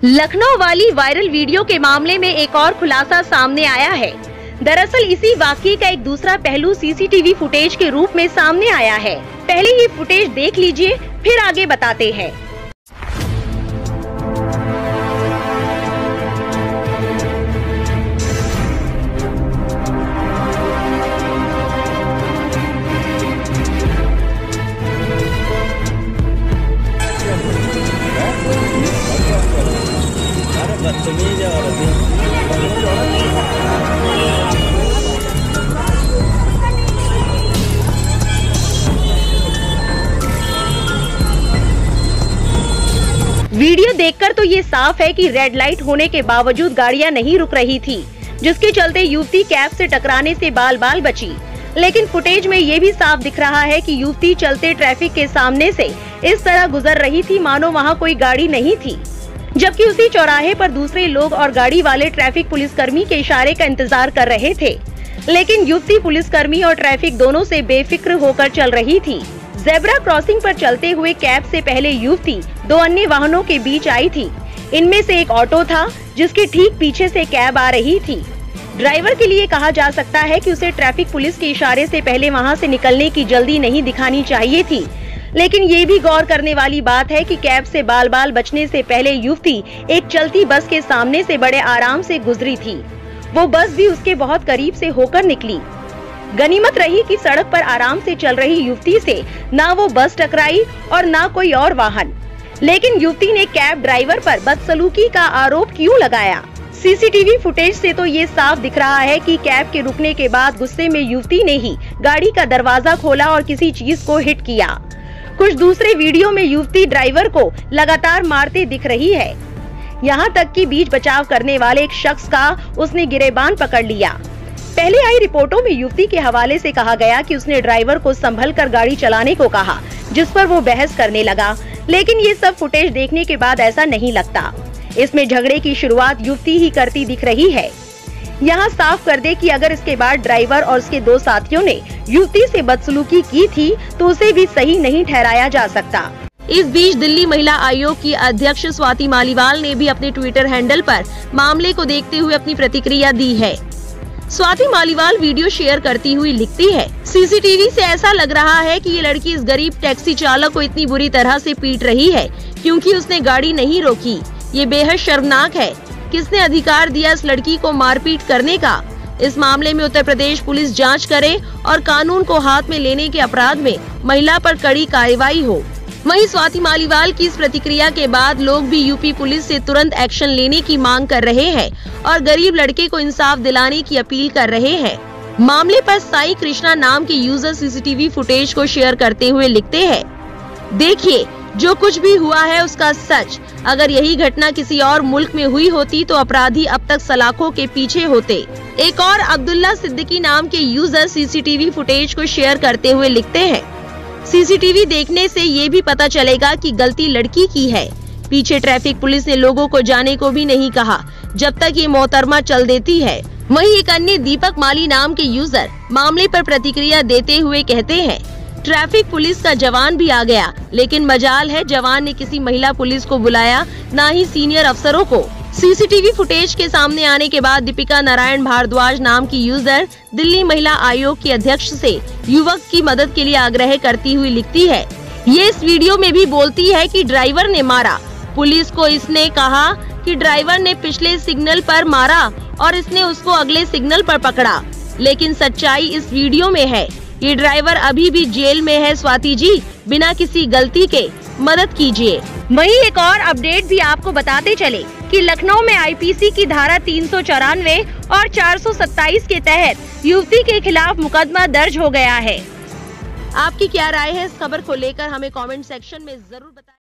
लखनऊ वाली viral video के मामले में एक और खुलासा सामने आया है। दरअसल इसी वाकये का एक दूसरा पहलू सीसीटीवी फुटेज के रूप में सामने आया है। पहले ये फुटेज देख लीजिए, फिर आगे बताते हैं। वीडियो देखकर तो ये साफ है कि रेड लाइट होने के बावजूद गाड़ियां नहीं रुक रही थी, जिसके चलते युवती कैब से टकराने से बाल बाल बची। लेकिन फुटेज में ये भी साफ दिख रहा है कि युवती चलते ट्रैफिक के सामने से इस तरह गुजर रही थी मानो वहाँ कोई गाड़ी नहीं थी, जबकि उसी चौराहे पर दूसरे लोग और गाड़ी वाले ट्रैफिक पुलिसकर्मी के इशारे का इंतजार कर रहे थे। लेकिन युवती पुलिसकर्मी और ट्रैफिक दोनों से बेफिक्र होकर चल रही थी। जेब्रा क्रॉसिंग पर चलते हुए कैब से पहले युवती दो अन्य वाहनों के बीच आई थी। इनमें से एक ऑटो था, जिसके ठीक पीछे से कैब आ रही थी। ड्राइवर के लिए कहा जा सकता है कि उसे ट्रैफिक पुलिस के इशारे से पहले वहां से निकलने की जल्दी नहीं दिखानी चाहिए थी। लेकिन ये भी गौर करने वाली बात है कि कैब से बाल बाल बचने से पहले युवती एक चलती बस के सामने से बड़े आराम से गुजरी थी। वो बस भी उसके बहुत करीब से होकर निकली। गनीमत रही कि सड़क पर आराम से चल रही युवती से ना वो बस टकराई और ना कोई और वाहन। लेकिन युवती ने कैब ड्राइवर पर बदसलूकी का आरोप क्यों लगाया? सीसीटीवी फुटेज से तो ये साफ दिख रहा है कि कैब के रुकने के बाद गुस्से में युवती ने ही गाड़ी का दरवाजा खोला और किसी चीज को हिट किया। कुछ दूसरे वीडियो में युवती ड्राइवर को लगातार मारते दिख रही है। यहाँ तक कि बीच बचाव करने वाले एक शख्स का उसने गिरेबान पकड़ लिया। पहले आई रिपोर्टों में युवती के हवाले से कहा गया कि उसने ड्राइवर को संभल कर गाड़ी चलाने को कहा, जिस पर वो बहस करने लगा। लेकिन ये सब फुटेज देखने के बाद ऐसा नहीं लगता। इसमें झगड़े की शुरुआत युवती ही करती दिख रही है। यहाँ साफ कर दे कि अगर इसके बाद ड्राइवर और उसके दो साथियों ने युवती से बदसलूकी की थी तो उसे भी सही नहीं ठहराया जा सकता। इस बीच दिल्ली महिला आयोग की अध्यक्ष स्वाति मालीवाल ने भी अपने ट्विटर हैंडल पर मामले को देखते हुए अपनी प्रतिक्रिया दी है। स्वाति मालीवाल वीडियो शेयर करती हुई लिखती है, सीसीटीवी से ऐसा लग रहा है कि ये लड़की इस गरीब टैक्सी चालक को इतनी बुरी तरह से पीट रही है क्योंकि उसने गाड़ी नहीं रोकी। ये बेहद शर्मनाक है। किसने अधिकार दिया इस लड़की को मारपीट करने का? इस मामले में उत्तर प्रदेश पुलिस जांच करे और कानून को हाथ में लेने के अपराध में महिला पर कड़ी कार्रवाई हो। वहीं स्वाति मालीवाल की इस प्रतिक्रिया के बाद लोग भी यूपी पुलिस से तुरंत एक्शन लेने की मांग कर रहे हैं और गरीब लड़के को इंसाफ दिलाने की अपील कर रहे हैं। मामले पर साई कृष्णा नाम के यूजर सीसीटीवी फुटेज को शेयर करते हुए लिखते हैं, देखिए जो कुछ भी हुआ है उसका सच। अगर यही घटना किसी और मुल्क में हुई होती तो अपराधी अब तक सलाखों के पीछे होते। एक और अब्दुल्ला सिद्दीकी नाम के यूजर सीसीटीवी फुटेज को शेयर करते हुए लिखते हैं, सीसीटीवी देखने से ये भी पता चलेगा कि गलती लड़की की है। पीछे ट्रैफिक पुलिस ने लोगों को जाने को भी नहीं कहा जब तक ये मोहतरमा चल देती है। वहीं एक अन्य दीपक माली नाम के यूजर मामले पर प्रतिक्रिया देते हुए कहते हैं, ट्रैफिक पुलिस का जवान भी आ गया, लेकिन मजाल है जवान ने किसी महिला पुलिस को बुलाया, ना ही सीनियर अफसरों को। सीसीटीवी फुटेज के सामने आने के बाद दीपिका नारायण भारद्वाज नाम की यूजर दिल्ली महिला आयोग की अध्यक्ष से युवक की मदद के लिए आग्रह करती हुई लिखती है, ये इस वीडियो में भी बोलती है कि ड्राइवर ने मारा। पुलिस को इसने कहा कि ड्राइवर ने पिछले सिग्नल पर मारा और इसने उसको अगले सिग्नल पर पकड़ा, लेकिन सच्चाई इस वीडियो में है। ये ड्राइवर अभी भी जेल में है। स्वाति जी, बिना किसी गलती के मदद कीजिए। वहीं एक और अपडेट भी आपको बताते चले कि लखनऊ में आईपीसी की धारा 394 और 427 के तहत युवती के खिलाफ मुकदमा दर्ज हो गया है। आपकी क्या राय है इस खबर को लेकर? हमें कमेंट सेक्शन में जरूर बताएं।